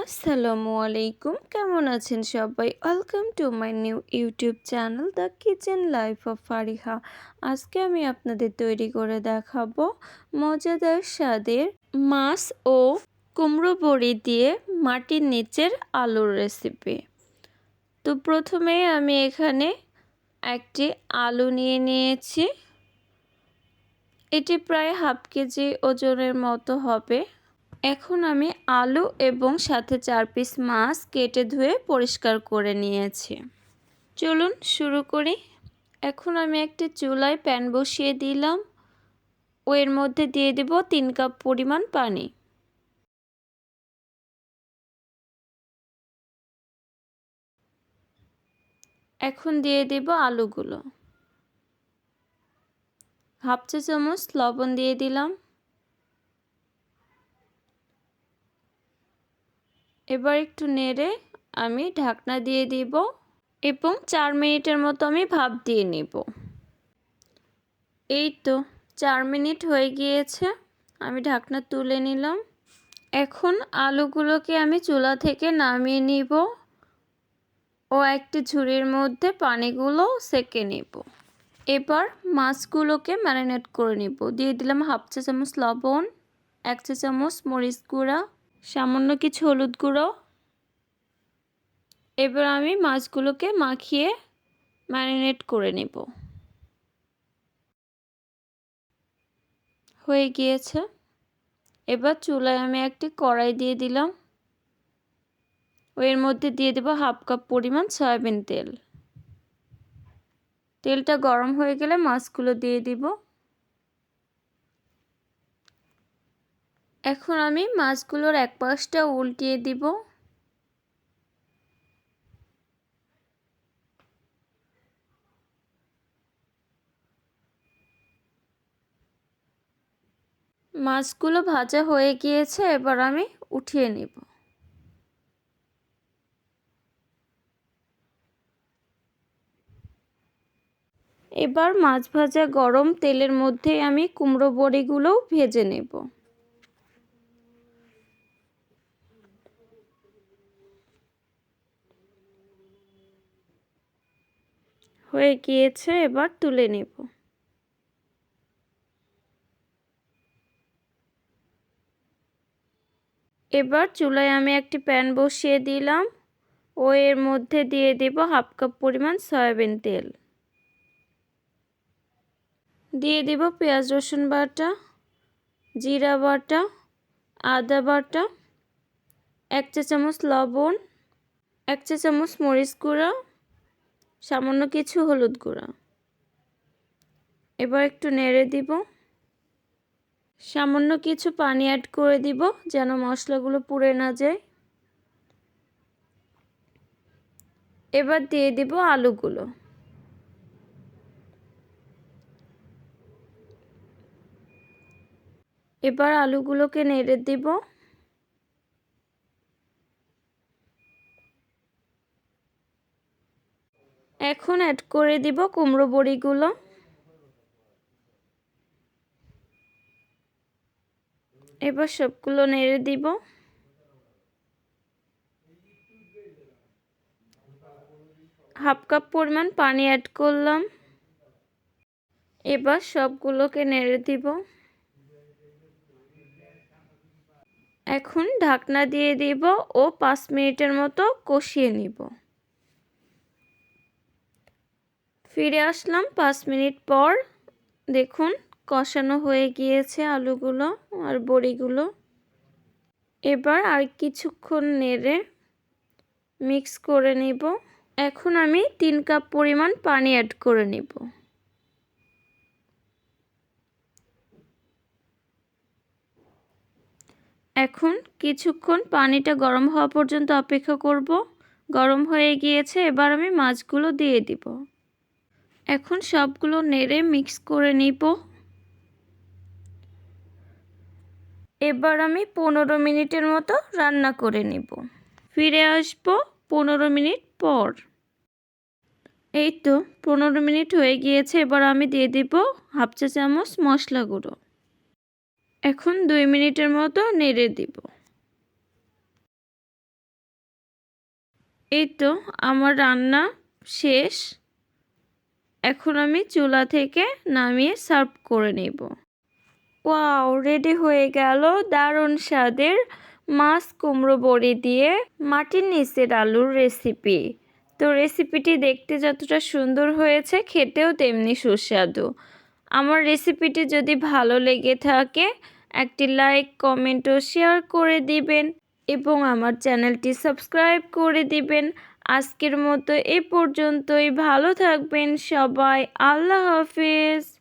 আসসালামু আলাইকুম, কেমন আছেন সবাই? Welcome to my new YouTube channel the kitchen life of Fariha. আজকে আমি আপনাদের তৈরি করে দেখাবো মজাদার স্বাদের মাছ ও কুমড়ো বড়ি দিয়ে মাটির নিচের আলুর রেসিপি। তো প্রথমে আমি এখানে একটি আলু নিয়ে নিয়েছি। এটি প্রায় হাফ কেজি ওজনের মতো হবে। এখন আমি আলু এবং সাথে 4 পিস মাছ কেটে ধুয়ে পরিষ্কার করে নিয়েছি। চলুন শুরু করি। এখন আমি একটি চুলায় প্যান বসিয়ে দিলাম ও এর মধ্যে দিয়ে দেব 3 কাপ পরিমাণ পানি। এখন দিয়ে দেব আলুগুলো। হাফ চা চামচ লবণ দিয়ে দিলাম। এবার একটু নেড়ে আমি ঢাকনা দিয়ে দিব এবং 4 মিনিটের মতো আমি ভাপ দিয়ে নেব। এই তো 4 মিনিট হয়ে গিয়েছে, আমি ঢাকনা তুলে নিলাম। এখন আলুগুলোকে আমি চুলা থেকে নামিয়ে নিব ও একটি ঝুড়ির মধ্যে পানিগুলো সেকে নেব। এবার মাছগুলোকে ম্যারিনেট করে নেব। দিয়ে দিলাম হাফ চা চামচ লবণ, 1 চা চামচ মরিচ গুঁড়া, সামান্য কিছু হলুদ গুঁড়ো। এবার আমি মাছগুলোকে মাখিয়ে ম্যারিনেট করে নেব। হয়ে গিয়েছে। এবার চুলায় আমি একটি কড়াই দিয়ে দিলাম ও এর মধ্যে দিয়ে দেব হাফ কাপ পরিমাণ সয়াবিন তেল। তেলটা গরম হয়ে গেলে মাছগুলো দিয়ে দিব। এখন আমি মাছগুলোর এক পাশটা উল্টিয়ে দিব। মাছগুলো ভাজা হয়ে গিয়েছে, এবার আমি উঠিয়ে নেব। এবার মাছ ভাজা গরম তেলের মধ্যে আমি কুমড়ো বড়িগুলোও ভেজে নেব। হয়ে গিয়েছে, এবার তুলে নেব। এবার চুলায় আমি একটি প্যান বসিয়ে দিলাম ও এর মধ্যে দিয়ে দেব হাফ কাপ পরিমাণ সয়াবিন তেল। দিয়ে দেব পেঁয়াজ রসুন বাটা, জিরা বাটা, আদা বাটা, 1 চা চামচ লবণ, 1 চা চামচ মরিচ গুঁড়া, সামান্য কিছু হলুদ গুঁড়া। এবার একটু নেড়ে দিব। সামান্য কিছু পানি অ্যাড করে দিব যেন মশলাগুলো পুড়ে না যায়। এবার দিয়ে দিব আলুগুলো। এবার আলুগুলোকে নেড়ে দিব। এখন অ্যাড করে দিব কুমড়ো বড়িগুলো। এবার সবগুলো নেড়ে দিব। হাফ কাপ পরিমাণ পানি অ্যাড করলাম। এবার সবগুলোকে নেড়ে দিব। এখন ঢাকনা দিয়ে দিব ও 5 মিনিটের মতো কষিয়ে নিব। ফিরে আসলাম 5 মিনিট পর। দেখুন কষানো হয়ে গিয়েছে আলুগুলো আর বড়িগুলো। এবার আর কিছুক্ষণ নেড়ে মিক্স করে নিব। এখন আমি 3 কাপ পরিমাণ পানি অ্যাড করে নিব। এখন কিছুক্ষণ পানিটা গরম হওয়া পর্যন্ত অপেক্ষা করব। গরম হয়ে গিয়েছে, এবার আমি মাছগুলো দিয়ে দিব। এখন সবগুলো নেড়ে মিক্স করে নিব। এবার আমি 15 মিনিটের মতো রান্না করে নিব। ফিরে আসব 15 মিনিট পর। এই তো 15 মিনিট হয়ে গিয়েছে, এবার আমি দিয়ে দিব হাফ চা চামচ মশলা গুঁড়ো। এখন 2 মিনিটের মতো নেড়ে দিব। এই তো আমার রান্না শেষ। এখন আমি চুলা থেকে নামিয়ে সার্ভ করে নেব। ওয়াও, রেডি হয়ে গেল দারুণ স্বাদের মাছ কুমড়ো বড়ি দিয়ে মাটির নিচের আলুর রেসিপি। তো রেসিপিটি দেখতে যতটা সুন্দর হয়েছে, খেতেও তেমনি সুস্বাদু। আমার রেসিপিটি যদি ভালো লেগে থাকে, একটি লাইক, কমেন্ট ও শেয়ার করে দিবেন এবং আমার চ্যানেলটি সাবস্ক্রাইব করে দিবেন। আজকের মতো এ পর্যন্তই। ভালো থাকবেন সবাই। আল্লাহ হাফেজ।